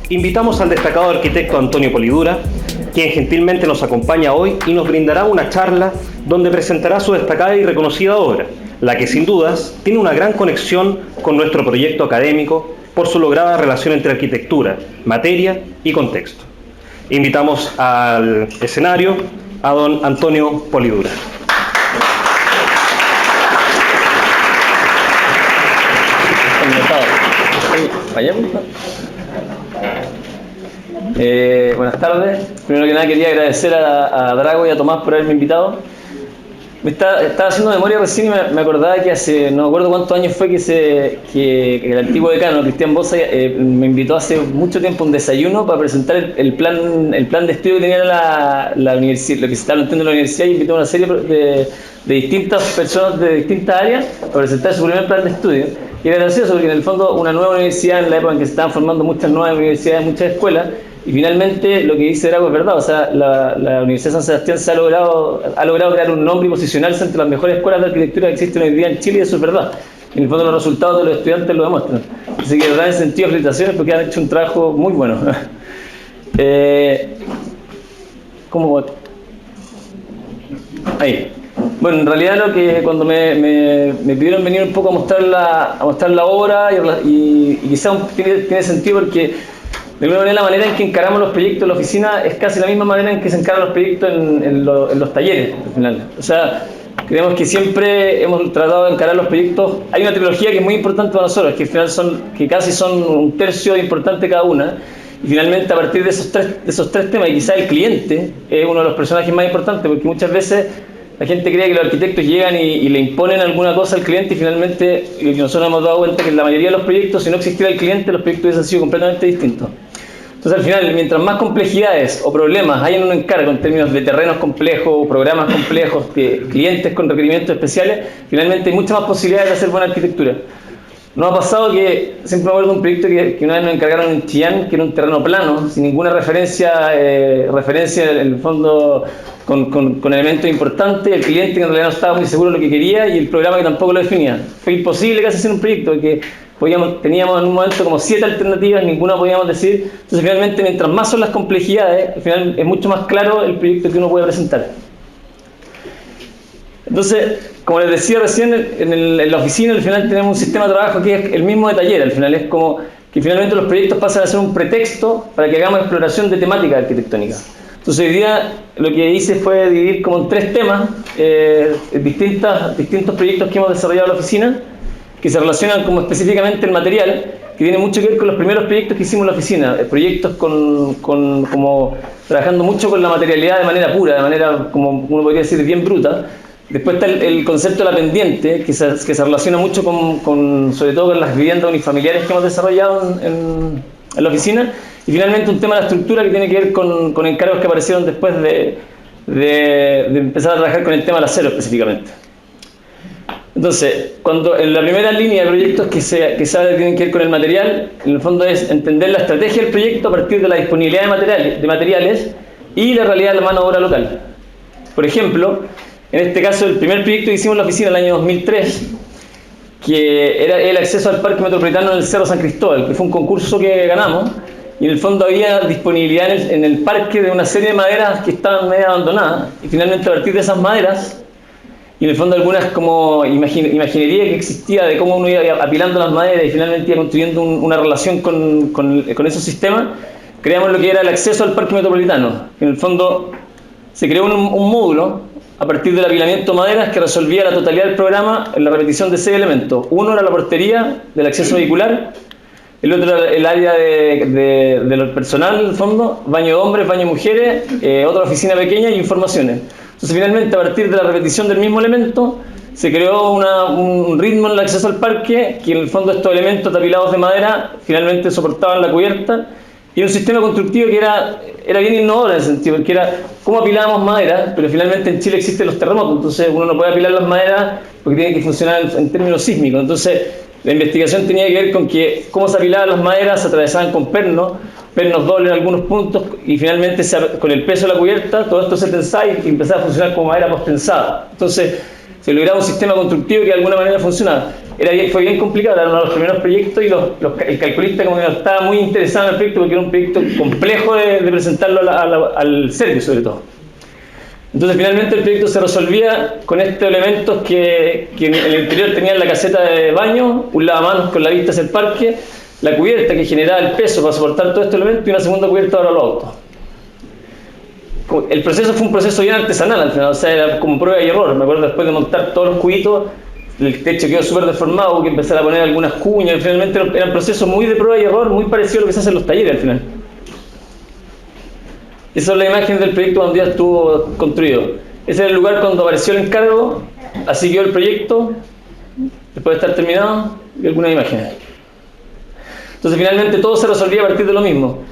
Invitamos al destacado arquitecto Antonio Polidura, quien gentilmente nos acompaña hoy y nos brindará una charla donde presentará su destacada y reconocida obra, la que sin dudas tiene una gran conexión con nuestro proyecto académico por su lograda relación entre arquitectura, materia y contexto. Invitamos al escenario a don Antonio Polidura. Buenas tardes. Primero que nada quería agradecer a Drago y a Tomás por haberme invitado. Estaba haciendo memoria recién y me acordaba que hace, no me acuerdo cuántos años fue que el antiguo decano, Cristian Bosa, me invitó hace mucho tiempo a un desayuno para presentar el plan de estudio que tenía la universidad, lo que se estaba planteando en la universidad, y invitó a una serie de distintas personas de distintas áreas para presentar su primer plan de estudio. Y era gracioso porque en el fondo una nueva universidad, en la época en que se estaban formando muchas nuevas universidades, muchas escuelas, y finalmente lo que dice Drago es verdad. O sea, la Universidad de San Sebastián ha logrado crear un nombre y posicionarse entre las mejores escuelas de arquitectura que existen hoy día en Chile, y eso es verdad. En el fondo los resultados de los estudiantes lo demuestran. Así que en ese sentido, felicitaciones porque han hecho un trabajo muy bueno. ¿Cómo? Ahí. Bueno, en realidad cuando me pidieron venir un poco a mostrar la obra, y quizás tiene sentido porque de alguna manera la manera en que encaramos los proyectos en la oficina es casi la misma manera en que se encaran los proyectos en los talleres, al final. O sea, creemos que siempre hemos tratado de encarar los proyectos. Hay una trilogía que es muy importante para nosotros, que al final casi son un tercio de importante cada una. Y finalmente, a partir de esos tres temas, y quizás el cliente es uno de los personajes más importantes, porque muchas veces la gente cree que los arquitectos llegan y le imponen alguna cosa al cliente, y finalmente nosotros hemos dado cuenta que en la mayoría de los proyectos, si no existiera el cliente, los proyectos hubiesen sido completamente distintos. Entonces, al final, mientras más complejidades o problemas hay en un encargo en términos de terrenos complejos, programas complejos, clientes con requerimientos especiales, finalmente hay muchas más posibilidades de hacer buena arquitectura. Nos ha pasado que, siempre me acuerdo de un proyecto que una vez nos encargaron en Chillán, que era un terreno plano, sin ninguna referencia en el fondo con elementos importantes, el cliente que en realidad no estaba muy seguro de lo que quería y el programa que tampoco lo definía. Fue imposible casi hacer un proyecto porque teníamos en un momento como 7 alternativas, ninguna podíamos decidir. Entonces, finalmente, mientras más son las complejidades, al final es mucho más claro el proyecto que uno puede presentar. Entonces, como les decía recién, en la oficina al final tenemos un sistema de trabajo que es el mismo de taller. Al final es como que finalmente los proyectos pasan a ser un pretexto para que hagamos exploración de temática arquitectónica. Entonces, hoy día lo que hice fue dividir como en 3 temas distintos proyectos que hemos desarrollado en la oficina, que se relacionan como específicamente el material, que tiene mucho que ver con los primeros proyectos que hicimos en la oficina, proyectos como trabajando mucho con la materialidad de manera pura, de manera, como uno podría decir, bien bruta. Después está el concepto de la pendiente, que se relaciona mucho sobre todo con las viviendas unifamiliares que hemos desarrollado en la oficina. Y finalmente un tema de la estructura que tiene que ver con encargos que aparecieron después de empezar a trabajar con el tema del acero específicamente. Entonces, cuando en la primera línea de proyectos que tienen que ver con el material, en el fondo es entender la estrategia del proyecto a partir de la disponibilidad de materiales y la realidad de la mano de obra local. Por ejemplo, en este caso, el primer proyecto que hicimos en la oficina en el año 2003, que era el acceso al Parque Metropolitano del Cerro San Cristóbal, que fue un concurso que ganamos, y en el fondo había disponibilidad en el parque de una serie de maderas que estaban medio abandonadas, y finalmente a partir de esas maderas, y en el fondo algunas como imaginería que existía de cómo uno iba apilando las maderas y finalmente iba construyendo una relación con esos sistemas, creamos lo que era el acceso al Parque Metropolitano. En el fondo se creó un módulo a partir del apilamiento de maderas que resolvía la totalidad del programa en la repetición de 6 elementos. Uno era la portería del acceso vehicular, el otro era el área del personal, en el fondo, baño de hombres, baño de mujeres, otra oficina pequeña y informaciones. Entonces, finalmente, a partir de la repetición del mismo elemento, se creó un ritmo en el acceso al parque, que en el fondo estos elementos tapilados de madera finalmente soportaban la cubierta, y un sistema constructivo que era bien innovador en ese sentido, porque era cómo apilábamos madera, pero finalmente en Chile existen los terremotos, entonces uno no puede apilar las maderas porque tiene que funcionar en términos sísmicos. Entonces, la investigación tenía que ver con que cómo se apilaban las maderas, se atravesaban con pernos dobles en algunos puntos, y finalmente con el peso de la cubierta todo esto se tensaba y empezaba a funcionar como madera post-tensada. Entonces se lograba un sistema constructivo que de alguna manera funcionaba. Fue bien complicado, eran uno de los primeros proyectos y el calculista como que no estaba muy interesado en el proyecto porque era un proyecto complejo de presentarlo al servicio sobre todo. Entonces finalmente el proyecto se resolvía con estos elementos que en el interior tenían la caseta de baño, un lavamanos con la vista hacia el parque, la cubierta que generaba el peso para soportar todo este elemento y una segunda cubierta para los autos. El proceso fue un proceso bien artesanal al final, o sea, era como prueba y error. Me acuerdo después de montar todos los cubitos, el techo quedó súper deformado, hubo que empezar a poner algunas cuñas, finalmente era un proceso muy de prueba y error, muy parecido a lo que se hace en los talleres al final. Esa es la imagen del proyecto cuando ya estuvo construido. Ese era el lugar cuando apareció el encargo, así quedó el proyecto, después de estar terminado, y algunas imágenes. Entonces finalmente todo se resolvía a partir de lo mismo.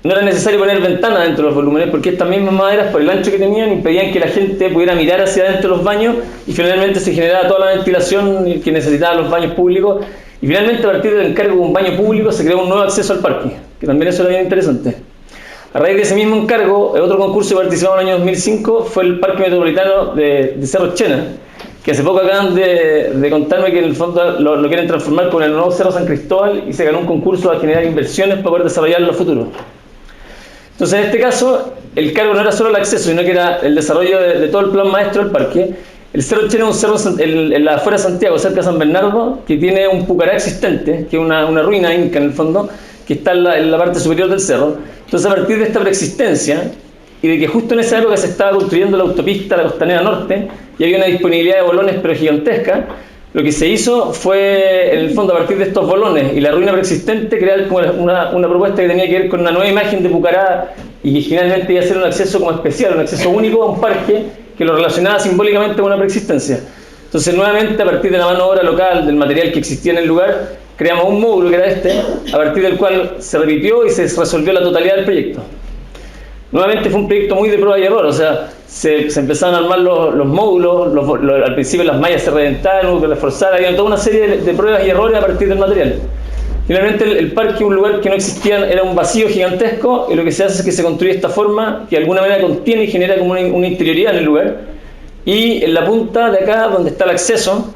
No era necesario poner ventanas dentro de los volúmenes porque estas mismas maderas, por el ancho que tenían, impedían que la gente pudiera mirar hacia adentro de los baños y finalmente se generaba toda la ventilación que necesitaban los baños públicos. Y finalmente a partir del encargo de un baño público se creó un nuevo acceso al parque, que también eso era bien interesante. A raíz de ese mismo encargo, otro concurso que participamos en el año 2005 fue el Parque Metropolitano de Cerro Chena, que hace poco acaban de contarme que en el fondo lo quieren transformar con el nuevo Cerro San Cristóbal y se ganó un concurso a generar inversiones para poder desarrollarlo en los futuros. Entonces en este caso, el cargo no era solo el acceso, sino que era el desarrollo de todo el plan maestro del parque. El Cerro Chena es un cerro en la afuera de Santiago, cerca de San Bernardo, que tiene un pucará existente, que es una ruina inca en el fondo, que está en la parte superior del cerro. Entonces a partir de esta preexistencia y de que justo en esa época se estaba construyendo la autopista, la Costanera Norte, y había una disponibilidad de bolones pero gigantesca, lo que se hizo fue, en el fondo, a partir de estos bolones y la ruina preexistente, crear como una propuesta que tenía que ver con una nueva imagen de Pucará y que finalmente iba a ser un acceso como especial, un acceso único a un parque que lo relacionaba simbólicamente con una preexistencia. Entonces, nuevamente, a partir de la mano de obra local, del material que existía en el lugar, creamos un módulo que era este, a partir del cual se repitió y se resolvió la totalidad del proyecto. Nuevamente fue un proyecto muy de prueba y error, o sea, se empezaron a armar los módulos, al principio las mallas se reventaron, hubo que reforzar, había toda una serie de pruebas y errores a partir del material. Finalmente el parque, un lugar que no existía, era un vacío gigantesco y lo que se hace es que se construye de esta forma que de alguna manera contiene y genera como una interioridad en el lugar. Y en la punta de acá, donde está el acceso,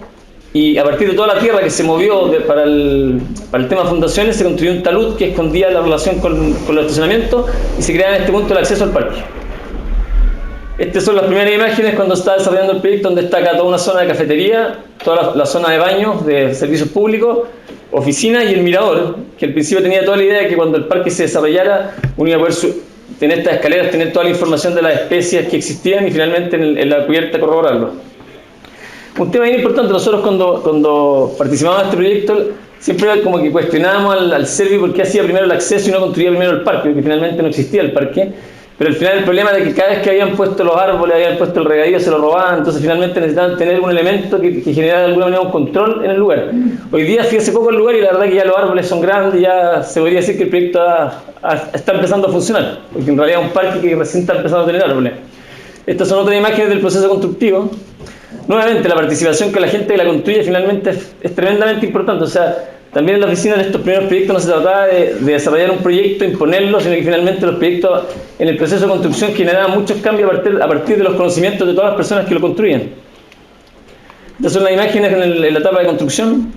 y a partir de toda la tierra que se movió para el tema de fundaciones, se construyó un talud que escondía la relación con los estacionamientos y se crea en este punto el acceso al parque. Estas son las primeras imágenes cuando se está desarrollando el proyecto, donde está acá toda una zona de cafetería, toda la zona de baños, de servicios públicos, oficinas y el mirador, que al principio tenía toda la idea de que cuando el parque se desarrollara, uno iba a poder tener estas escaleras, tener toda la información de las especies que existían y finalmente en la cubierta corroborarlo. Un tema bien importante, nosotros cuando participábamos de este proyecto, siempre como que cuestionábamos al Servi por qué hacía primero el acceso y no construía primero el parque, porque finalmente no existía el parque. Pero al final el problema era que cada vez que habían puesto los árboles, habían puesto el regadío, se lo robaban, entonces finalmente necesitaban tener un elemento que generara de alguna manera un control en el lugar. Hoy día fíjese poco el lugar y la verdad que ya los árboles son grandes, ya se podría decir que el proyecto está empezando a funcionar, porque en realidad es un parque que recién está empezando a tener árboles. Estas son otras imágenes del proceso constructivo. Nuevamente, la participación con la gente que la construye finalmente es tremendamente importante, o sea, también en la oficina de estos primeros proyectos no se trataba de desarrollar un proyecto, imponerlo, sino que finalmente los proyectos en el proceso de construcción generaban muchos cambios a partir de los conocimientos de todas las personas que lo construían. Estas son las imágenes en la etapa de construcción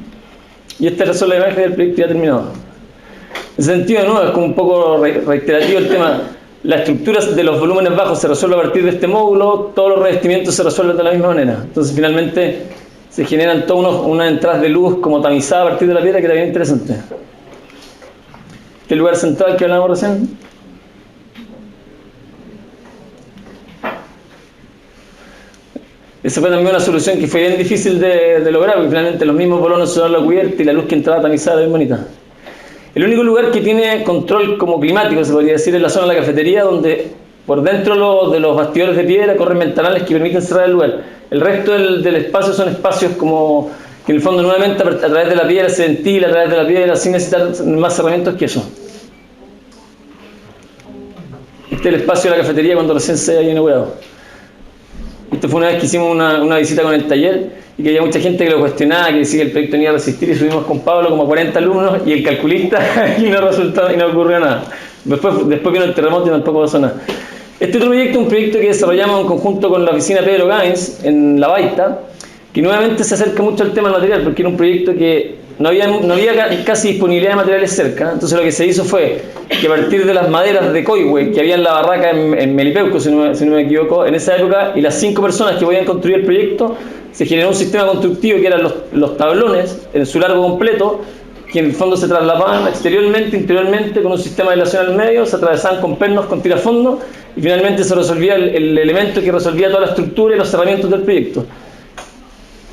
y estas son las imágenes del proyecto ya terminado. En ese sentido, ¿no? Es como un poco reiterativo el tema. La estructura de los volúmenes bajos se resuelve a partir de este módulo, todos los revestimientos se resuelven de la misma manera. Entonces finalmente se generan todas unas entradas de luz como tamizadas a partir de la piedra que era bien interesante. ¿Qué lugar central que hablamos recién? Esa fue también una solución que fue bien difícil de lograr, porque finalmente los mismos bolones se dan la cubierta y la luz que entraba tamizada era bien bonita. El único lugar que tiene control como climático, se podría decir, es la zona de la cafetería, donde por dentro de los bastidores de piedra corren ventanales que permiten cerrar el lugar. El resto del espacio son espacios como que en el fondo nuevamente a través de la piedra se ventila, a través de la piedra sin necesitar más cerramientos que eso. Este es el espacio de la cafetería cuando recién se había inaugurado. Esto fue una vez que hicimos una visita con el taller y que había mucha gente que lo cuestionaba, que decía que el proyecto no iba a resistir, y subimos con Pablo como 40 alumnos y el calculista y no resultó y no ocurrió nada. Después vino el terremoto y tampoco pasó nada. Este otro proyecto es un proyecto que desarrollamos en conjunto con la oficina Pedro Gaines en La Baita, que nuevamente se acerca mucho al tema del material, porque era un proyecto que no había casi disponibilidad de materiales cerca. Entonces lo que se hizo fue que a partir de las maderas de Coihue que había en la barraca en Melipeuco, si no me equivoco, en esa época, y las 5 personas que podían construir el proyecto, se generó un sistema constructivo que eran los tablones en su largo completo, que en el fondo se trasladaban exteriormente, interiormente, con un sistema de aislación al medio, se atravesaban con pernos, con tirafondo, y finalmente se resolvía el elemento que resolvía toda la estructura y los cerramientos del proyecto.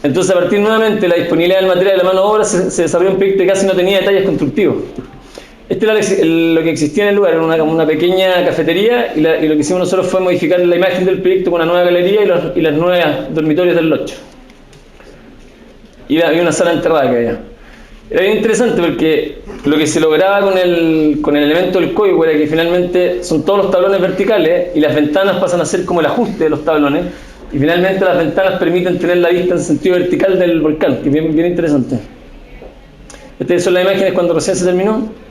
Entonces, a partir nuevamente de la disponibilidad del material de la mano de obra, se desarrolló un proyecto que casi no tenía detalles constructivos. Este era lo que existía en el lugar, era una pequeña cafetería, y lo que hicimos nosotros fue modificar la imagen del proyecto con una nueva galería y las nuevas dormitorios del Locho. Y había una sala enterrada que había. Era bien interesante porque lo que se lograba con el elemento del Coihue era que finalmente son todos los tablones verticales y las ventanas pasan a ser como el ajuste de los tablones, y finalmente las ventanas permiten tener la vista en sentido vertical del volcán, que es bien interesante. Estas son las imágenes cuando recién se terminó.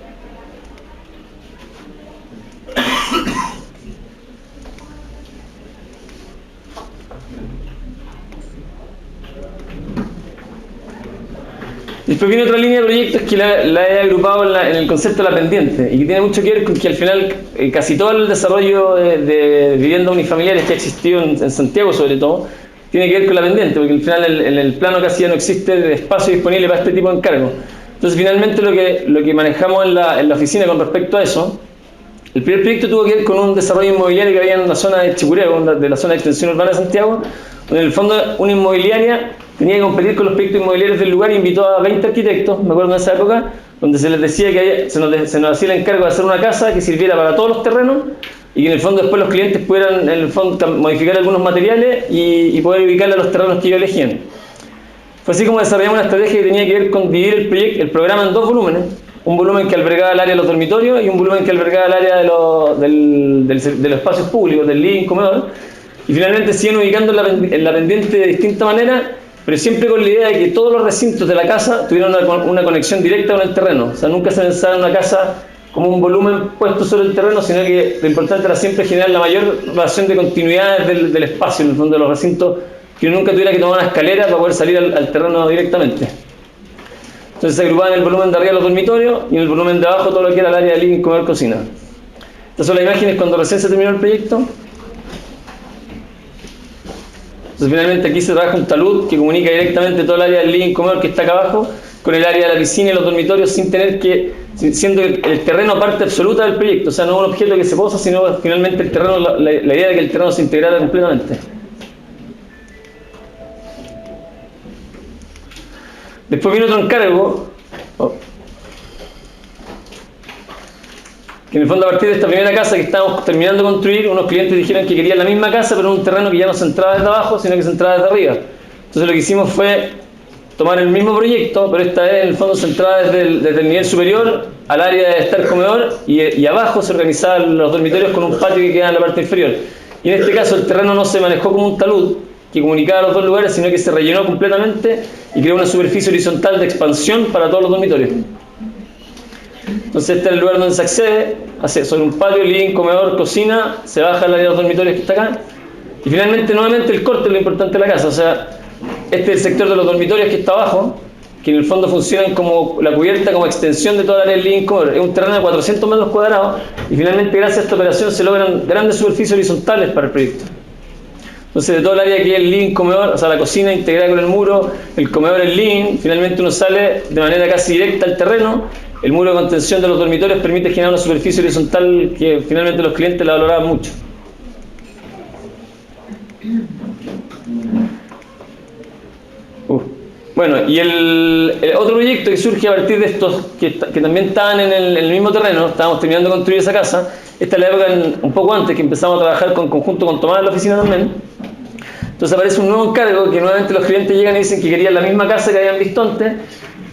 Después viene otra línea de proyectos que la he agrupado en el concepto de la pendiente, y que tiene mucho que ver con que al final casi todo el desarrollo de viviendas unifamiliares que ha existido en Santiago sobre todo, tiene que ver con la pendiente, porque al final en el plano casi ya no existe espacio disponible para este tipo de encargo. Entonces finalmente lo que manejamos en la oficina con respecto a eso, el primer proyecto tuvo que ver con un desarrollo inmobiliario que había en la zona de Chicureo, de la zona de extensión urbana de Santiago, donde en el fondo una inmobiliaria tenía que competir con los proyectos inmobiliarios del lugar e invitó a 20 arquitectos, me acuerdo en esa época, donde se les decía que se nos hacía el encargo de hacer una casa que sirviera para todos los terrenos y que en el fondo después los clientes pudieran en el fondo modificar algunos materiales y poder ubicarle a los terrenos que ellos elegían. Fue así como desarrollamos una estrategia que tenía que ver con dividir el programa en 2 volúmenes, un volumen que albergaba el área de los dormitorios y un volumen que albergaba el área de los espacios públicos, del living, comedor, y finalmente siguen ubicando en la pendiente de distinta manera, pero siempre con la idea de que todos los recintos de la casa tuvieran una conexión directa con el terreno. O sea, nunca se pensaba en una casa como un volumen puesto sobre el terreno, sino que lo importante era siempre generar la mayor relación de continuidad del espacio, en el fondo de los recintos, que uno nunca tuviera que tomar una escalera para poder salir al terreno directamente. Entonces se agrupaban en el volumen de arriba los dormitorios y en el volumen de abajo todo lo que era el área de living, comedor, cocina. Estas son las imágenes cuando recién se terminó el proyecto. Entonces finalmente aquí se trabaja un talud que comunica directamente todo el área del living, comedor que está acá abajo con el área de la piscina y los dormitorios sin tener que, siendo el terreno parte absoluta del proyecto, o sea, no un objeto que se posa, sino finalmente el terreno, la idea de que el terreno se integrara completamente. Después vino otro encargo, que en el fondo a partir de esta primera casa que estábamos terminando de construir, unos clientes dijeron que querían la misma casa, pero en un terreno que ya no se entraba desde abajo, sino que se entraba desde arriba. Entonces lo que hicimos fue tomar el mismo proyecto, pero esta vez en el fondo se entraba desde el nivel superior al área de estar comedor y abajo se organizaban los dormitorios con un patio que quedaba en la parte inferior. Y en este caso el terreno no se manejó como un talud que comunicaba los dos lugares, sino que se rellenó completamente y creó una superficie horizontal de expansión para todos los dormitorios. Entonces este es el lugar donde se accede, sobre un patio, living, comedor, cocina, se baja el área de los dormitorios que está acá, y finalmente nuevamente el corte es lo importante de la casa. O sea, este es el sector de los dormitorios que está abajo, que en el fondo funcionan como la cubierta, como extensión de toda el área del living comedor. Es un terreno de 400 metros cuadrados y finalmente gracias a esta operación se logran grandes superficies horizontales para el proyecto. Entonces de todo el área que es el living comedor, o sea la cocina integrada con el muro, el comedor, el living, finalmente uno sale de manera casi directa al terreno. El muro de contención de los dormitorios permite generar una superficie horizontal que finalmente los clientes la valoraban mucho. Bueno, y el otro proyecto que surge a partir de estos, que también estaban en el mismo terreno, estábamos terminando de construir esa casa. Esta es la época, un poco antes, que empezamos a trabajar conjunto con Tomás en la oficina también. Entonces aparece un nuevo encargo que nuevamente los clientes llegan y dicen que querían la misma casa que habían visto antes,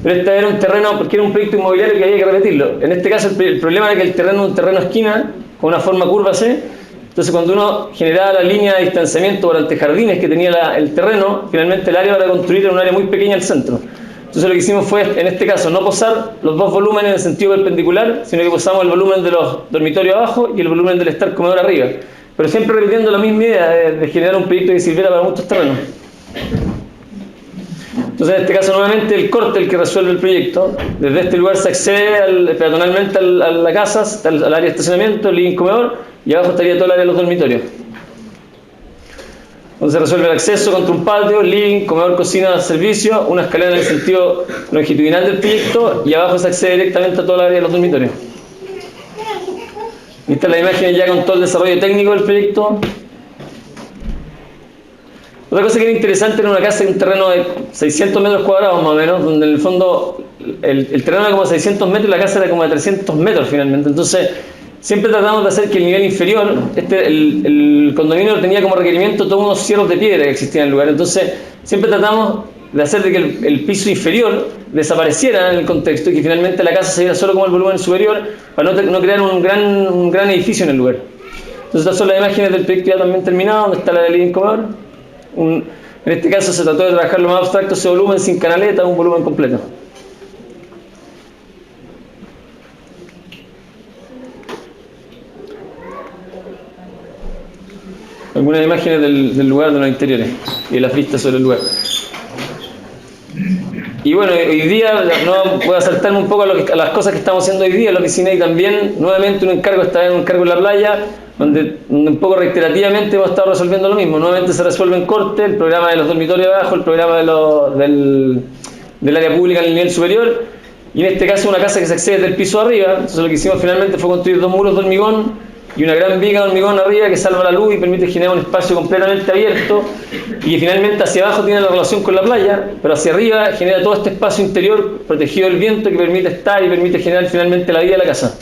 pero este era un terreno, porque era un proyecto inmobiliario que había que repetirlo. En este caso el problema era que el terreno era un terreno esquina, con una forma curva C. Entonces cuando uno generaba la línea de distanciamiento por antejardines que tenía el terreno, finalmente el área para construir era un área muy pequeña al centro. Entonces lo que hicimos fue, en este caso, no posar los dos volúmenes en sentido perpendicular, sino que posamos el volumen de los dormitorios abajo y el volumen del estar comedor arriba. Pero siempre repitiendo la misma idea de generar un proyecto que sirviera para muchos terrenos. Entonces, en este caso, nuevamente, el corte el que resuelve el proyecto. Desde este lugar se accede peatonalmente a la casa, al área de estacionamiento, living, comedor, y abajo estaría todo el área de los dormitorios. Entonces, resuelve el acceso contra un patio, living, comedor, cocina, servicio, una escalera en el sentido longitudinal del proyecto, y abajo se accede directamente a todo el área de los dormitorios. Esta es la imagen ya con todo el desarrollo técnico del proyecto. Otra cosa que era interesante era una casa en un terreno de 600 metros cuadrados más o menos, donde en el fondo el terreno era como de 600 metros y la casa era como de 300 metros finalmente. Entonces, siempre tratamos de hacer que el nivel inferior, el condominio tenía como requerimiento todos unos cierros de piedra que existían en el lugar. Entonces, siempre tratamos de hacer de que el piso inferior desapareciera en el contexto y que finalmente la casa se viera solo como el volumen superior para no crear un gran edificio en el lugar. Entonces, estas son las imágenes del proyecto ya también terminado, donde está la de living comedor. En este caso se trató de trabajar lo más abstracto ese volumen sin canaleta, un volumen completo. Algunas imágenes del lugar de los interiores y de las vistas sobre el lugar. Y bueno, hoy día no voy a saltarme un poco a las cosas que estamos haciendo hoy día en la oficina, y también nuevamente un encargo en la playa, donde un poco reiterativamente hemos estado resolviendo lo mismo. Nuevamente se resuelve en corte el programa de los dormitorios de abajo, el programa del área pública en el nivel superior, y en este caso una casa que se accede del piso de arriba. Entonces lo que hicimos finalmente fue construir 2 muros de hormigón y una gran viga de hormigón arriba que salva la luz y permite generar un espacio completamente abierto, y que finalmente hacia abajo tiene la relación con la playa, pero hacia arriba genera todo este espacio interior protegido del viento que permite estar y permite generar finalmente la vida de la casa.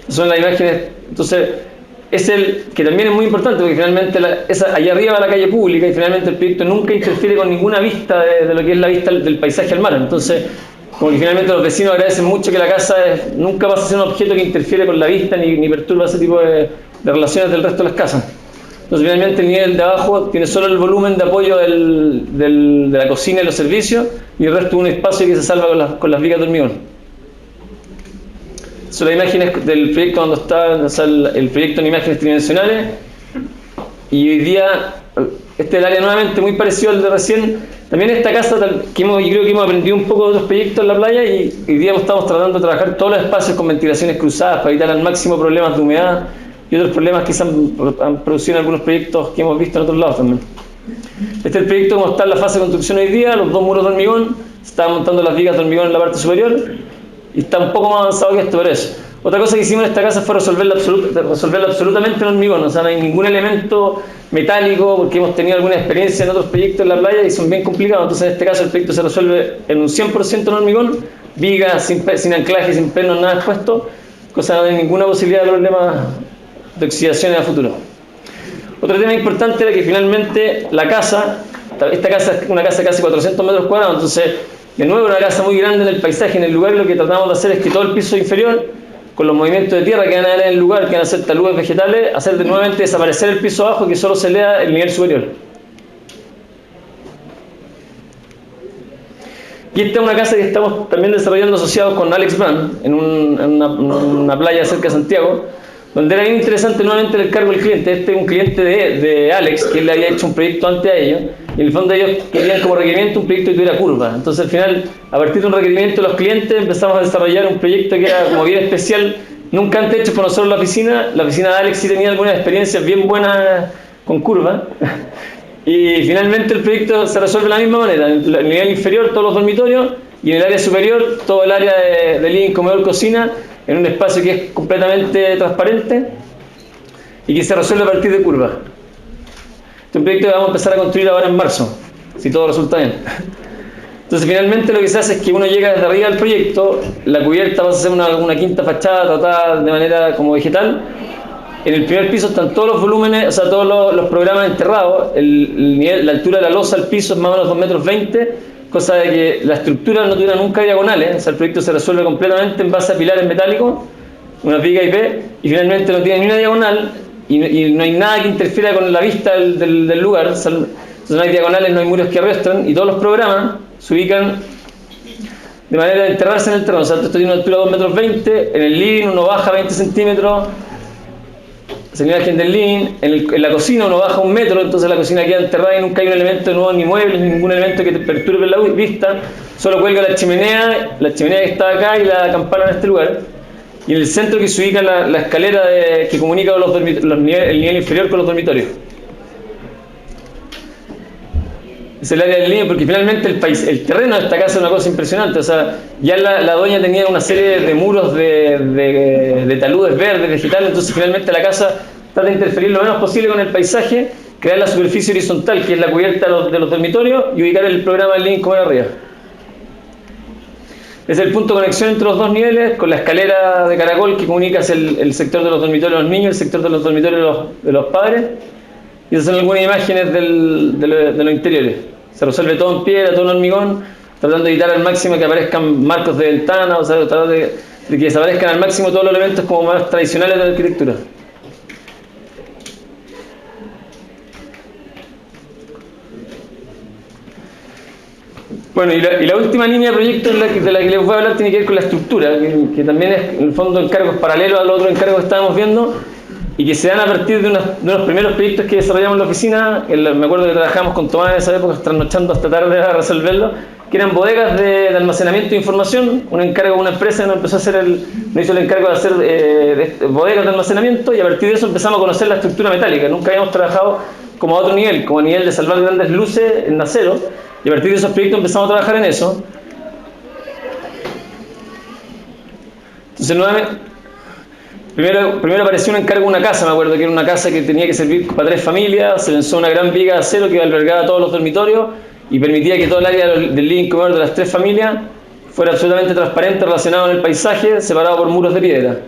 Son las imágenes. Entonces, es que también es muy importante porque finalmente allá arriba va la calle pública y finalmente el proyecto nunca interfiere con ninguna vista de lo que es la vista del paisaje al mar. Entonces, como que finalmente los vecinos agradecen mucho que la casa nunca pasa a ser un objeto que interfiere con la vista ni perturba ese tipo de relaciones del resto de las casas. Entonces, finalmente el nivel de abajo tiene solo el volumen de apoyo de la cocina y los servicios, y el resto un espacio que se salva con las vigas de hormigón. Son las imágenes del proyecto cuando está, o sea, el proyecto en imágenes tridimensionales. Y hoy día, este es el área nuevamente muy parecido al de recién. También esta casa, yo creo que hemos aprendido un poco de otros proyectos en la playa, y hoy día estamos tratando de trabajar todos los espacios con ventilaciones cruzadas para evitar al máximo problemas de humedad y otros problemas que se han producido en algunos proyectos que hemos visto en otros lados también. Este es el proyecto como está en la fase de construcción hoy día, los 2 muros de hormigón, se están montando las vigas de hormigón en la parte superior, y está un poco más avanzado que esto, pero eso. Otra cosa que hicimos en esta casa fue resolverla absolutamente en hormigón, o sea, no hay ningún elemento metálico, porque hemos tenido alguna experiencia en otros proyectos en la playa y son bien complicados. Entonces en este caso el proyecto se resuelve en un 100% en hormigón, vigas, sin anclaje, sin pernos, nada expuesto, cosa no hay ninguna posibilidad de problemas de oxidación en el futuro. Otro tema importante era que finalmente esta casa es una casa de casi 400 metros cuadrados, entonces de nuevo una casa muy grande en el paisaje, en el lugar. Lo que tratamos de hacer es que todo el piso inferior, con los movimientos de tierra que van a haber en el lugar, que van a hacer taludes vegetales, hacer nuevamente desaparecer el piso abajo y que solo se lea el nivel superior. Y esta es una casa que estamos también desarrollando asociados con Alex Brand en una playa cerca de Santiago, donde era bien interesante nuevamente el cargo del cliente. Este es un cliente de Alex, que él le había hecho un proyecto antes a ellos, y en el fondo ellos querían como requerimiento un proyecto que tuviera curva. Entonces al final, a partir de un requerimiento de los clientes, empezamos a desarrollar un proyecto que era como bien especial, nunca antes hecho por nosotros la oficina. La oficina de Alex sí tenía algunas experiencias bien buenas con curva, y finalmente el proyecto se resuelve de la misma manera. En el nivel inferior todos los dormitorios, y en el área superior todo el área de living, comedor, cocina, en un espacio que es completamente transparente y que se resuelve a partir de curvas. Este es un proyecto que vamos a empezar a construir ahora en marzo, si todo resulta bien. Entonces finalmente lo que se hace es que uno llega desde arriba del proyecto, la cubierta va a ser una quinta fachada tratada de manera como vegetal. En el primer piso están todos los volúmenes, o sea, todos los programas enterrados. La altura de la losa al piso es más o menos 2,20 metros, cosa de que la estructura no tuviera nunca diagonales. O sea, el proyecto se resuelve completamente en base a pilares metálicos, una viga IP, y finalmente no tiene ni una diagonal, y no hay nada que interfiera con la vista del lugar. O sea, no hay diagonales, no hay muros que arrastran, y todos los programas se ubican de manera de enterrarse en el terreno. O sea, esto tiene una altura de 2,20 metros, en el living uno baja 20 centímetros, esa imagen del living, en la cocina uno baja 1 metro, entonces la cocina queda enterrada y nunca hay un elemento nuevo, ni muebles, ni ningún elemento que te perturbe la vista, solo cuelga la chimenea que está acá y la campana en este lugar. Y en el centro que se ubica la escalera que comunica con el nivel inferior con los dormitorios. Es el área del living porque finalmente el terreno de esta casa es una cosa impresionante. O sea, ya la dueña tenía una serie de muros de taludes verdes, vegetales, entonces finalmente la casa trata de interferir lo menos posible con el paisaje, crear la superficie horizontal que es la cubierta de los dormitorios y ubicar el programa del living como arriba. Es el punto de conexión entre los dos niveles con la escalera de caracol que comunica el sector de los dormitorios de los niños, el sector de los dormitorios de los padres. Y esas son algunas imágenes de los interiores. Se resuelve todo en piedra, todo en hormigón, tratando de evitar al máximo que aparezcan marcos de ventana, o sea, tratando de que desaparezcan al máximo todos los elementos como más tradicionales de la arquitectura. Bueno, y la última línea de proyecto de la que les voy a hablar tiene que ver con la estructura, que también es en el fondo encargos paralelos a los otros encargos que estábamos viendo y que se dan a partir de unos primeros proyectos que desarrollamos en la oficina. Me acuerdo que trabajamos con Tomás en esa época, trasnochando hasta tarde a resolverlo, que eran bodegas de almacenamiento de información. Un encargo de una empresa nos hizo el encargo de hacer bodegas de almacenamiento, y a partir de eso empezamos a conocer la estructura metálica. Nunca habíamos trabajado como a otro nivel, como a nivel de salvar grandes luces en acero. Y a partir de esos proyectos empezamos a trabajar en eso. Entonces, nuevamente, primero apareció un encargo de una casa, me acuerdo que era una casa que tenía que servir para 3 familias. Se lanzó una gran viga de acero que albergaba todos los dormitorios y permitía que todo el área del living comedor de las 3 familias fuera absolutamente transparente, relacionado en el paisaje, separado por muros de piedra.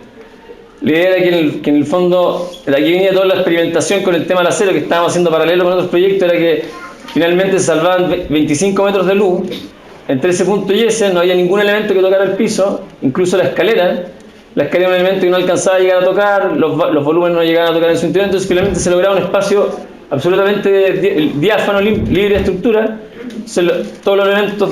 La idea era que en el fondo, de aquí venía toda la experimentación con el tema del acero que estábamos haciendo paralelo con otros proyectos, era que finalmente se salvaban 25 metros de luz. Entre ese punto y ese no había ningún elemento que tocara el piso, incluso la escalera. La escalera era un elemento que no alcanzaba a llegar a tocar, los volúmenes no llegaban a tocar en su interior, entonces finalmente se lograba un espacio absolutamente diáfano, libre de estructura. Todos los elementos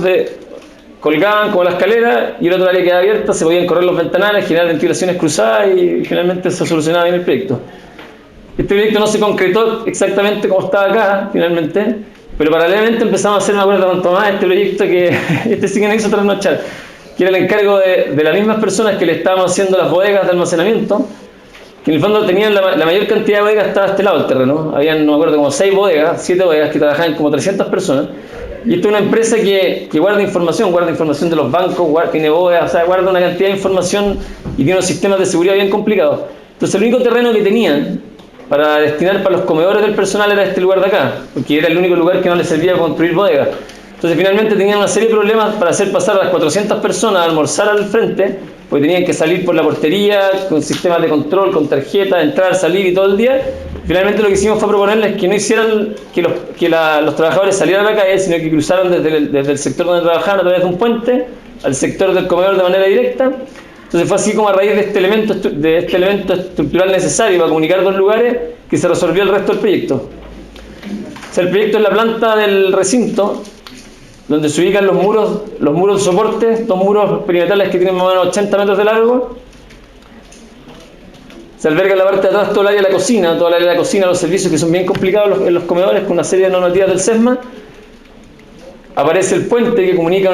colgaban como la escalera y el otro área quedaba abierta, se podían correr los ventanales, generar ventilaciones cruzadas y finalmente se solucionaba bien el proyecto. Este proyecto no se concretó exactamente como estaba acá, finalmente, pero paralelamente empezamos a hacer, me acuerdo con Tomás, este proyecto que este sí que nos hizo trasnochar, que era el encargo de las mismas personas que le estábamos haciendo las bodegas de almacenamiento, que en el fondo tenían la mayor cantidad de bodegas, estaba a este lado del terreno. Habían, no me acuerdo, como 7 bodegas que trabajaban como 300 personas. Y esta es una empresa que guarda información de los bancos, tiene bodegas, o sea, guarda una cantidad de información y tiene unos sistemas de seguridad bien complicados. Entonces el único terreno que tenían para destinar para los comedores del personal era este lugar de acá, porque era el único lugar que no les servía para construir bodegas. Entonces finalmente tenían una serie de problemas para hacer pasar a las 400 personas a almorzar al frente, porque tenían que salir por la portería, con sistemas de control, con tarjeta, entrar, salir y todo el día. Finalmente lo que hicimos fue proponerles que no hicieran que los trabajadores salieran a la calle, sino que cruzaran desde el sector donde trabajaban a través de un puente al sector del comedor de manera directa. Entonces fue así como a raíz de este elemento estructural necesario para comunicar 2 lugares que se resolvió el resto del proyecto. O sea, el proyecto es la planta del recinto, donde se ubican los muros de soporte, 2 muros perimetrales que tienen más o menos 80 metros de largo. Se alberga en la parte de atrás todo el área de la cocina, los servicios que son bien complicados en los comedores, con una serie de normativas del SESMA. Aparece el puente que comunica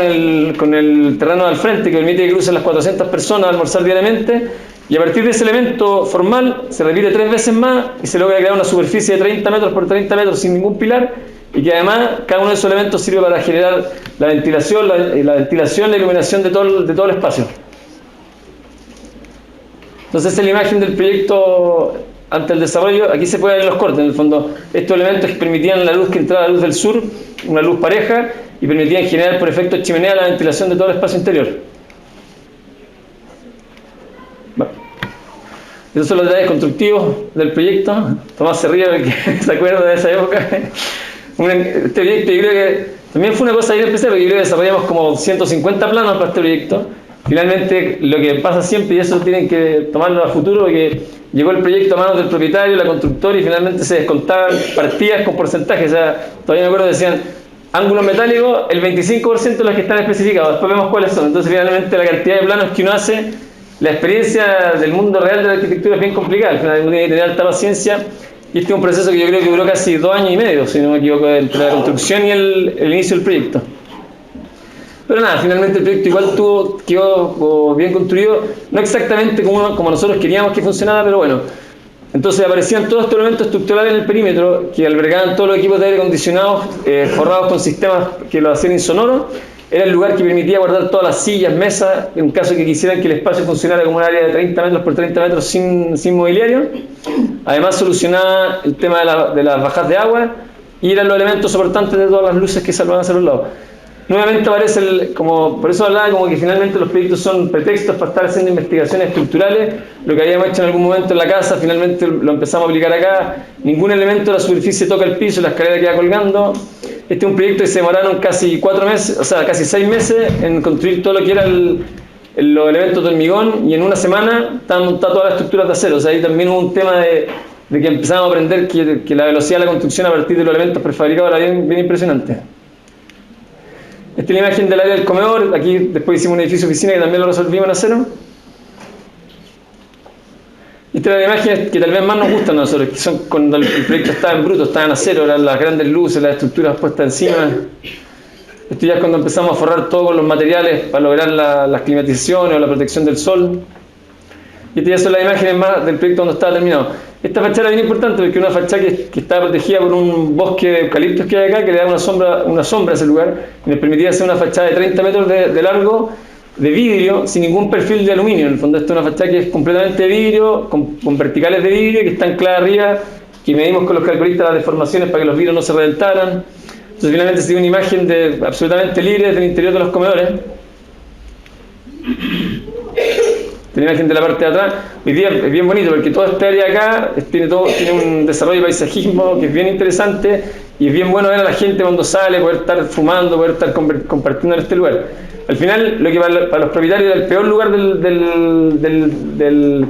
con el terreno al frente, que permite que crucen las 400 personas a almorzar diariamente. Y a partir de ese elemento formal se repite 3 veces más y se logra crear una superficie de 30 metros por 30 metros sin ningún pilar, y que además cada uno de esos elementos sirve para generar la ventilación, la iluminación de todo el espacio. Entonces esta es la imagen del proyecto ante el desarrollo. Aquí se pueden ver los cortes, en el fondo. Estos elementos que permitían la luz que entraba, la luz del sur, una luz pareja, y permitían generar por efecto chimenea la ventilación de todo el espacio interior. Bueno. Esos son los detalles constructivos del proyecto. Tomás se ríe porque se acuerda de esa época. Este proyecto yo creo que también fue una cosa bien especial, porque yo creo que desarrollamos como 150 planos para este proyecto. Finalmente, lo que pasa siempre, y eso tienen que tomarlo a futuro, porque llegó el proyecto a manos del propietario, la constructora, y finalmente se descontaban partidas con porcentajes. O sea, todavía me acuerdo que decían ángulos metálicos, el 25% de los que están especificados, después vemos cuáles son. Entonces finalmente la cantidad de planos que uno hace la experiencia del mundo real de la arquitectura es bien complicada, al final uno tiene que tener alta paciencia, y este es un proceso que yo creo que duró casi 2 años y medio, si no me equivoco, entre la construcción y el inicio del proyecto. Pero nada, finalmente el proyecto igual quedó bien construido, no exactamente como nosotros queríamos que funcionara, pero bueno. Entonces aparecían todos estos elementos estructurales en el perímetro que albergaban todos los equipos de aire acondicionados forrados con sistemas que lo hacían insonoro. Era el lugar que permitía guardar todas las sillas, mesas, en caso que quisieran que el espacio funcionara como un área de 30 metros por 30 metros sin mobiliario. Además solucionaba el tema de las bajas de agua y eran los elementos soportantes de todas las luces que salvaban hacia los lados. Nuevamente aparece, por eso hablaba como que finalmente los proyectos son pretextos para estar haciendo investigaciones estructurales. Lo que habíamos hecho en algún momento en la casa, finalmente lo empezamos a aplicar acá. Ningún elemento de la superficie toca el piso, la escalera queda colgando. Este es un proyecto que se demoraron casi 4 meses, o sea, casi 6 meses en construir todo lo que era los elementos de hormigón, y en una semana estaban montadas todas las estructuras de acero. O sea, ahí también hubo un tema de que empezamos a aprender que la velocidad de la construcción a partir de los elementos prefabricados era bien impresionante. Esta es la imagen del área del comedor. Aquí después hicimos un edificio oficina que también lo resolvimos en acero. Esta es la imagen que tal vez más nos gusta a nosotros, que son cuando el proyecto estaba en bruto, estaba en acero, eran las grandes luces, las estructuras puestas encima. Esto ya es cuando empezamos a forrar todo con los materiales para lograr las climatizaciones o la protección del sol. Y estas ya son las imágenes más del proyecto cuando estaba terminado. Esta fachada es bien importante porque es una fachada que está protegida por un bosque de eucaliptos que hay acá, que le da una sombra a ese lugar, y nos permitía hacer una fachada de 30 metros de largo, de vidrio, sin ningún perfil de aluminio. En el fondo esta es una fachada que es completamente de vidrio, con verticales de vidrio, que está anclada arriba, que medimos con los calculistas las deformaciones para que los vidrios no se reventaran. Entonces finalmente se tiene una imagen absolutamente libre desde el interior de los comedores. Esta imagen de la parte de atrás, hoy día es bien bonito porque toda esta área acá tiene un desarrollo de paisajismo que es bien interesante, y es bien bueno ver a la gente cuando sale, poder estar fumando, poder estar compartiendo en este lugar. Al final, lo que para los propietarios era el peor lugar del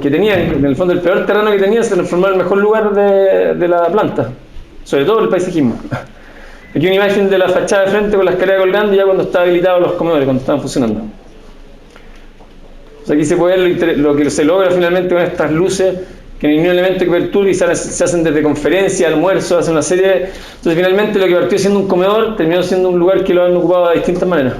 que tenían, en el fondo el peor terreno que tenían, se transformó en el mejor lugar de la planta, sobre todo el paisajismo. Aquí una imagen de la fachada de frente con la escalera colgando ya cuando estaban habilitados los comedores, cuando estaban funcionando. O sea, aquí se puede ver lo que se logra finalmente con estas luces, que no hay ningún elemento que perturbe, y se hacen desde conferencias, almuerzos, hacen una serie de... Entonces finalmente lo que partió siendo un comedor terminó siendo un lugar que lo han ocupado de distintas maneras.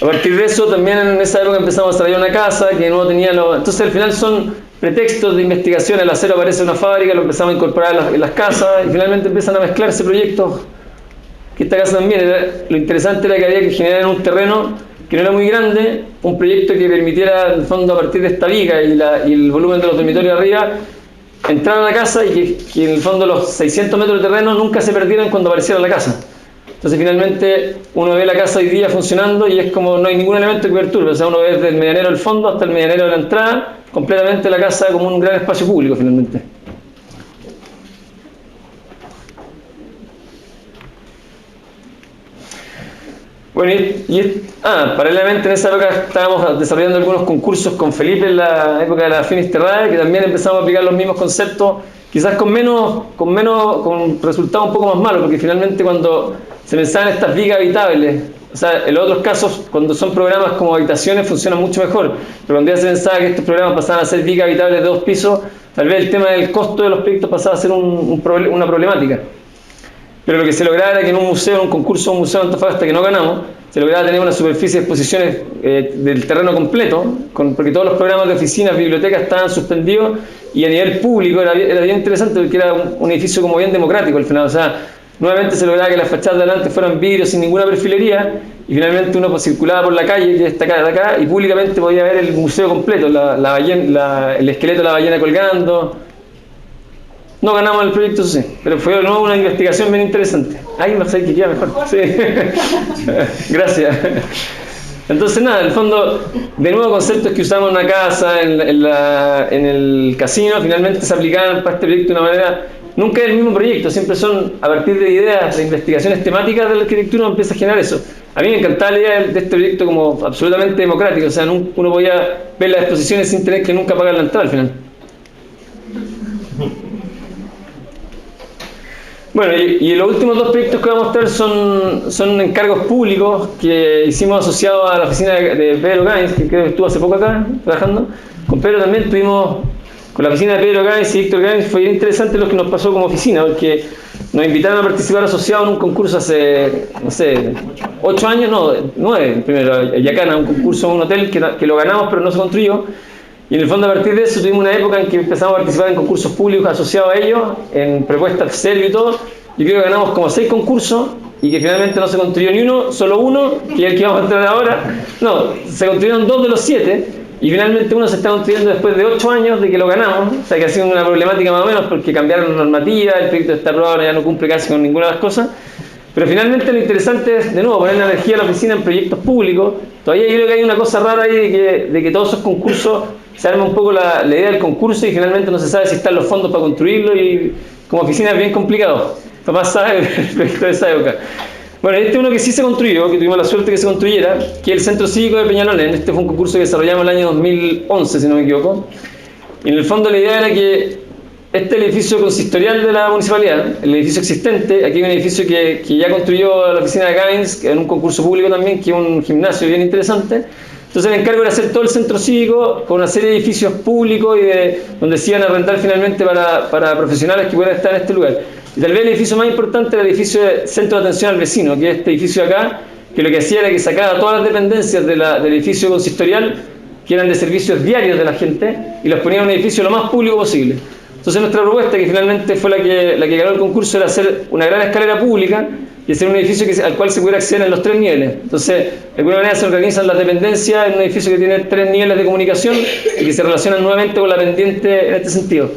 A partir de eso, también en esa época empezamos a desarrollar una casa que no tenía... Entonces al final son pretextos de investigación. El acero aparece en una fábrica, lo empezamos a incorporar en las casas, y finalmente empiezan a mezclarse proyectos. Que esta casa también, lo interesante era que había que generar en un terreno que no era muy grande, un proyecto que permitiera, en el fondo, a partir de esta viga y el volumen de los dormitorios arriba, entrar a la casa y que en el fondo los 600 metros de terreno nunca se perdieran cuando apareciera la casa. Entonces finalmente uno ve la casa hoy día funcionando y es como no hay ningún elemento que perturbe. O sea, uno ve desde el medianero del fondo hasta el medianero de la entrada, completamente la casa como un gran espacio público finalmente. Bueno, paralelamente en esa época estábamos desarrollando algunos concursos con Felipe en la época de la Finisterrae, que también empezamos a aplicar los mismos conceptos, quizás con resultados un poco más malos, porque finalmente cuando se pensaban estas vigas habitables, o sea, en los otros casos, cuando son programas como habitaciones, funcionan mucho mejor, pero cuando ya se pensaba que estos programas pasaban a ser vigas habitables de 2 pisos, tal vez el tema del costo de los proyectos pasaba a ser una problemática. Pero lo que se lograba era que en un concurso de un museo de Antofagasta que no ganamos, se lograba tener una superficie de exposiciones del terreno completo, porque todos los programas de oficinas, bibliotecas estaban suspendidos, y a nivel público era bien interesante porque era un edificio como bien democrático al final. O sea, nuevamente se lograba que las fachadas de adelante fueran vidrios sin ninguna perfilería, y finalmente uno circulaba por la calle, que está acá, y públicamente podía ver el museo completo, el esqueleto de la ballena colgando. No ganamos el proyecto, sí, pero fue de nuevo una investigación bien interesante. Ay, no sé qué queda mejor. Sí. Gracias. Entonces, nada, en el fondo, de nuevo conceptos que usamos en una casa, en el casino, finalmente se aplicaban para este proyecto de una manera. Nunca es el mismo proyecto, siempre son a partir de ideas, de investigaciones temáticas de la arquitectura, uno empieza a generar eso. A mí me encantaba la idea de este proyecto como absolutamente democrático, o sea, uno podía ver las exposiciones sin tener que nunca pagar la entrada al final. Bueno, y los últimos dos proyectos que voy a mostrar son encargos públicos que hicimos asociados a la oficina de Pedro Gámez, que creo que estuvo hace poco acá trabajando. Con Pedro también estuvimos con la oficina de Pedro Gámez y Víctor Gámez. Fue bien interesante lo que nos pasó como oficina, porque nos invitaron a participar asociados en un concurso hace, no sé, 8 años, no, 9, primero, Yacana, un concurso en un hotel que lo ganamos pero no se construyó. Y en el fondo a partir de eso tuvimos una época en que empezamos a participar en concursos públicos asociados a ellos, en propuestas de serio y todo. Yo creo que ganamos como 6 concursos y que finalmente no se construyó ni uno, solo uno, que es el que vamos a entrar ahora. No, se construyeron 2 de los 7 y finalmente uno se está construyendo después de 8 años de que lo ganamos. O sea que ha sido una problemática más o menos porque cambiaron la normativa, el proyecto está aprobado, ya no cumple casi con ninguna de las cosas. Pero finalmente lo interesante es, de nuevo, poner la energía de la oficina en proyectos públicos. Todavía yo creo que hay una cosa rara ahí de que todos esos concursos se arma un poco la idea del concurso y finalmente no se sabe si están los fondos para construirlo y como oficina es bien complicado. Tomás sabe el proyecto de esa época. Bueno, este es uno que sí se construyó, que tuvimos la suerte que se construyera, que es el Centro Cívico de Peñalolén. Este fue un concurso que desarrollamos el año 2011, si no me equivoco. Y en el fondo la idea era que este es el edificio consistorial de la municipalidad, el edificio existente. Aquí hay un edificio que ya construyó la oficina de Gaines, en un concurso público también, que es un gimnasio bien interesante. Entonces el encargo era hacer todo el centro cívico con una serie de edificios públicos y donde se iban a arrendar finalmente para profesionales que puedan estar en este lugar. Y tal vez el edificio más importante era el edificio de Centro de Atención al Vecino, que es este edificio de acá, que lo que hacía era que sacaba todas las dependencias del edificio consistorial, que eran de servicios diarios de la gente, y los ponía en un edificio lo más público posible. Entonces nuestra propuesta, que finalmente fue la que ganó el concurso, era hacer una gran escalera pública y hacer un edificio al cual se pudiera acceder en los 3 niveles. Entonces, de alguna manera se organizan las dependencias en un edificio que tiene 3 niveles de comunicación y que se relacionan nuevamente con la pendiente en este sentido.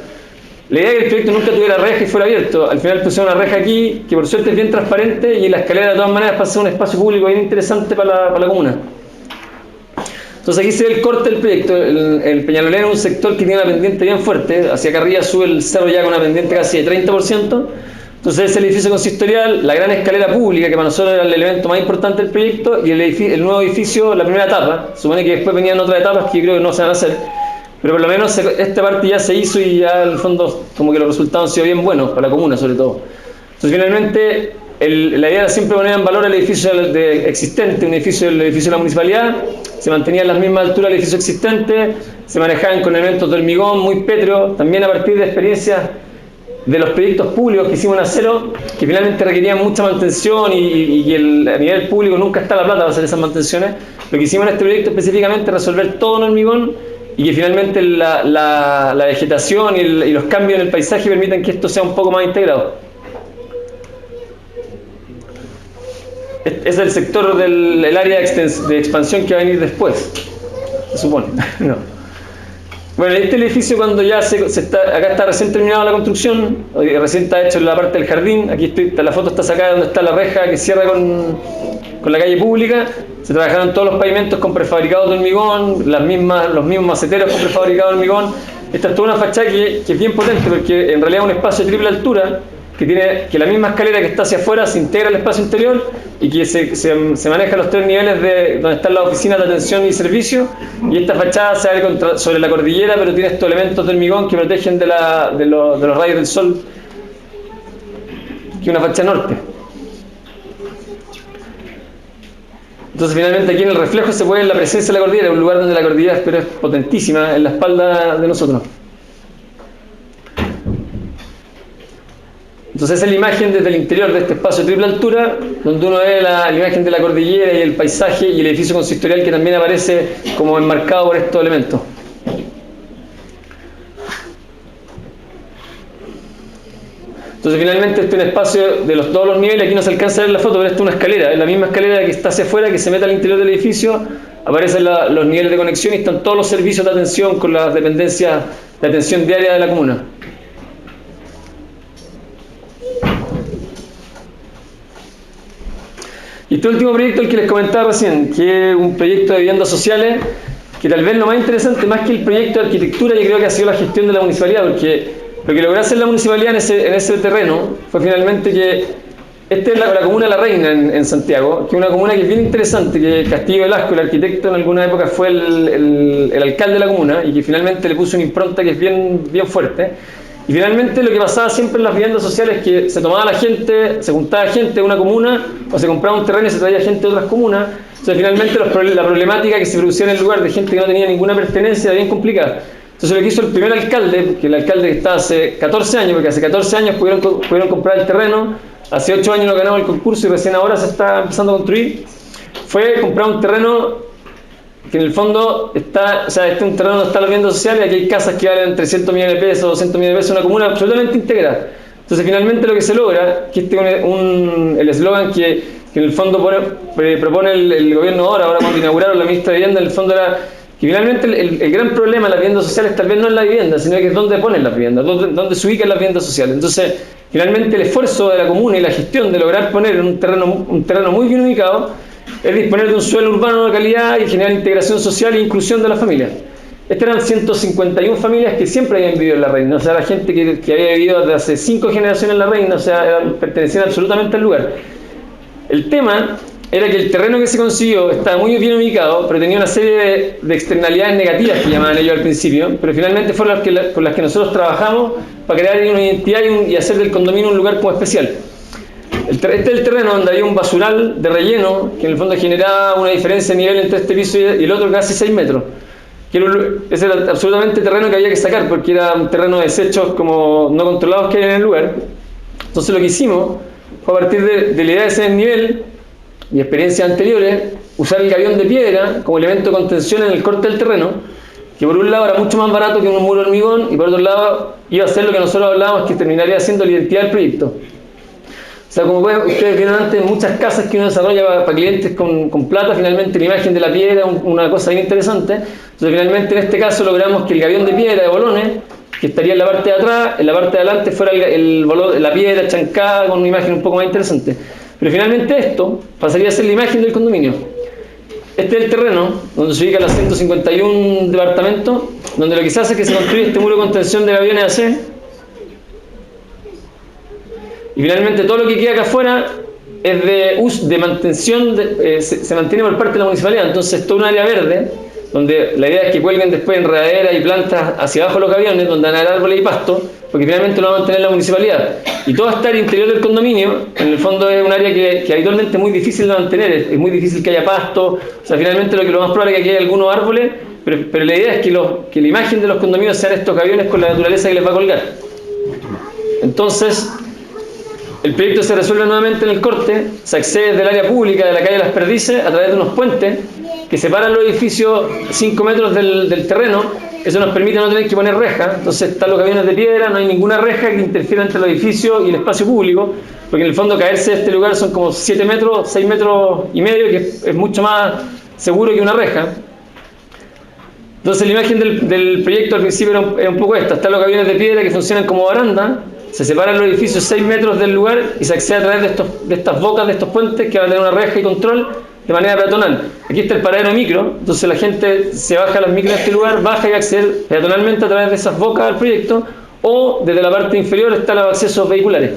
La idea es que el proyecto nunca tuviera reja y fuera abierto. Al final pusieron una reja aquí, que por suerte es bien transparente, y la escalera de todas maneras pasa a ser un espacio público bien interesante para la comuna. Entonces aquí se ve el corte del proyecto. El Peñalolén es un sector que tiene una pendiente bien fuerte. Hacia acá arriba sube el cerro ya con una pendiente casi de 30%. Entonces es el edificio consistorial, la gran escalera pública, que para nosotros era el elemento más importante del proyecto, y el nuevo edificio, la primera etapa. Supone que después venían otras etapas que yo creo que no se van a hacer. Pero por lo menos esta parte ya se hizo y ya en el fondo como que los resultados han sido bien buenos para la comuna sobre todo. Entonces finalmente la idea era siempre poner en valor el edificio existente, el edificio de la municipalidad. Se mantenía a las mismas alturas el edificio existente, se manejaban con elementos de hormigón muy pétreos, también a partir de experiencias de los proyectos públicos que hicimos en acero, que finalmente requerían mucha mantención y a nivel público nunca está la plata para hacer esas mantenciones. Lo que hicimos en este proyecto específicamente es resolver todo en hormigón y que finalmente la vegetación y los cambios en el paisaje permitan que esto sea un poco más integrado. Es el sector del área de expansión que va a venir después, se supone. No. Bueno, este edificio cuando ya acá está recién terminada la construcción, recién está hecho la parte del jardín, aquí la foto está sacada donde está la reja que cierra con la calle pública. Se trabajaron todos los pavimentos con prefabricados de hormigón, los mismos maceteros con prefabricados de hormigón. Esta es toda una fachada que es bien potente porque en realidad es un espacio de triple altura que la misma escalera que está hacia afuera se integra al espacio interior y que se maneja los 3 niveles de donde están las oficinas de atención y servicio, y esta fachada se abre sobre la cordillera, pero tiene estos elementos de hormigón que protegen de los rayos del sol, que es una fachada norte. Entonces finalmente aquí en el reflejo se puede ver la presencia de la cordillera, un lugar donde la cordillera es potentísima en la espalda de nosotros. Entonces esa es la imagen desde el interior de este espacio de triple altura, donde uno ve la imagen de la cordillera y el paisaje y el edificio consistorial que también aparece como enmarcado por estos elementos. Entonces finalmente este es un espacio de todos los niveles. Aquí no se alcanza a ver la foto, pero esta es una escalera, es la misma escalera que está hacia afuera, que se mete al interior del edificio, aparecen los niveles de conexión y están todos los servicios de atención con las dependencias de atención diaria de la comuna. Y este último proyecto, el que les comentaba recién, que es un proyecto de viviendas sociales, que tal vez lo más interesante, más que el proyecto de arquitectura, yo creo que ha sido la gestión de la municipalidad, porque lo que logró hacer la municipalidad en ese terreno fue finalmente que esta es la comuna La Reina en Santiago, que es una comuna que es bien interesante, que Castillo Velasco, el arquitecto, en alguna época fue el alcalde de la comuna y que finalmente le puso una impronta que es bien fuerte. Y finalmente lo que pasaba siempre en las viviendas sociales es que se tomaba la gente, se juntaba gente de una comuna, o se compraba un terreno y se traía gente de otras comunas. Entonces finalmente la problemática que se producía en el lugar de gente que no tenía ninguna pertenencia era bien complicada. Entonces lo que hizo el primer alcalde, que el alcalde que está hace 14 años, porque hace 14 años pudieron comprar el terreno, hace 8 años no ganaba el concurso y recién ahora se está empezando a construir, fue comprar un terreno que en el fondo está, o sea, este es un terreno donde están las viviendas sociales, aquí hay casas que valen 300 millones de pesos, 200 millones de pesos, una comuna absolutamente integrada. Entonces finalmente lo que se logra, que el eslogan que en el fondo propone el gobierno ahora cuando inauguraron la ministra de Vivienda, en el fondo era que finalmente el gran problema de las viviendas sociales tal vez no es la vivienda, sino que es dónde ponen las viviendas, dónde se ubican las viviendas sociales. Entonces finalmente el esfuerzo de la comuna y la gestión de lograr poner en un terreno muy bien ubicado es disponer de un suelo urbano de calidad y generar integración social e inclusión de las familias. Estas eran 151 familias que siempre habían vivido en La Reina, o sea, la gente que había vivido desde hace 5 generaciones en La Reina, o sea, pertenecían absolutamente al lugar. El tema era que el terreno que se consiguió estaba muy bien ubicado, pero tenía una serie de externalidades negativas que llamaban ellos al principio, pero finalmente fueron con las que nosotros trabajamos para crear una identidad y hacer del condominio un lugar como especial. Este es el terreno donde había un basural de relleno que en el fondo generaba una diferencia de nivel entre este piso y el otro casi 6 metros. Ese era absolutamente terreno que había que sacar porque era un terreno de desechos como no controlados que hay en el lugar. Entonces lo que hicimos fue a partir de la idea de ese nivel y experiencias anteriores, usar el gabión de piedra como elemento de contención en el corte del terreno, que por un lado era mucho más barato que un muro de hormigón y por otro lado iba a ser lo que nosotros hablábamos que terminaría siendo la identidad del proyecto. O sea, como ustedes vieron antes, muchas casas que uno desarrolla para clientes con plata, finalmente la imagen de la piedra es una cosa bien interesante. Entonces finalmente en este caso logramos que el gabión de piedra de bolones, que estaría en la parte de atrás, en la parte de adelante fuera la piedra chancada con una imagen un poco más interesante. Pero finalmente esto pasaría a ser la imagen del condominio. Este es el terreno donde se ubican las 151 departamentos, donde lo que se hace es que se construye este muro de contención de gaviones AC. Y finalmente todo lo que queda acá afuera es de mantención, se mantiene por parte de la municipalidad. Entonces todo un área verde, donde la idea es que cuelguen después enredaderas y plantas hacia abajo los gaviones, donde van a haber árboles y pasto, porque finalmente lo va a mantener la municipalidad. Y todo esta área interior del condominio, en el fondo es un área que habitualmente es muy difícil de mantener, es muy difícil que haya pasto, o sea, finalmente lo más probable es que haya algunos árboles, pero la idea es que la imagen de los condominios sean estos gaviones con la naturaleza que les va a colgar. Entonces, el proyecto se resuelve nuevamente en el corte, se accede desde el área pública de la calle Las Perdices a través de unos puentes que separan los edificios 5 metros del terreno. Eso nos permite no tener que poner reja, entonces están los gaviones de piedra, no hay ninguna reja que interfiera entre los edificios y el espacio público, porque en el fondo caerse de este lugar son como 7 metros, 6 metros y medio, que es mucho más seguro que una reja. Entonces la imagen del proyecto al principio era un poco esta, están los gaviones de piedra que funcionan como baranda, se separan los edificios 6 metros del lugar y se accede a través de estas bocas, de estos puentes que van a tener una reja y control de manera peatonal. Aquí está el paradero micro, entonces la gente se baja a las micros de este lugar, baja y accede peatonalmente a través de esas bocas al proyecto, o desde la parte inferior están los accesos vehiculares.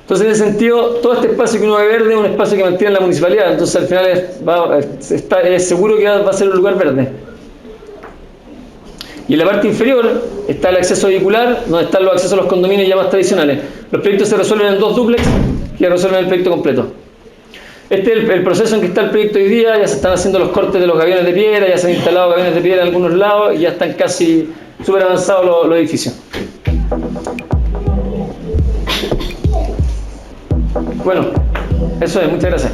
Entonces en ese sentido, todo este espacio que uno ve verde es un espacio que mantiene la municipalidad, entonces al final es seguro que va a ser un lugar verde. Y en la parte inferior está el acceso vehicular, donde están los accesos a los condominios ya más tradicionales. Los proyectos se resuelven en 2 dúplex que resuelven el proyecto completo. Este es el proceso en que está el proyecto hoy día, ya se están haciendo los cortes de los gaviones de piedra, ya se han instalado gaviones de piedra en algunos lados y ya están casi súper avanzados los edificios. Bueno, eso es, muchas gracias.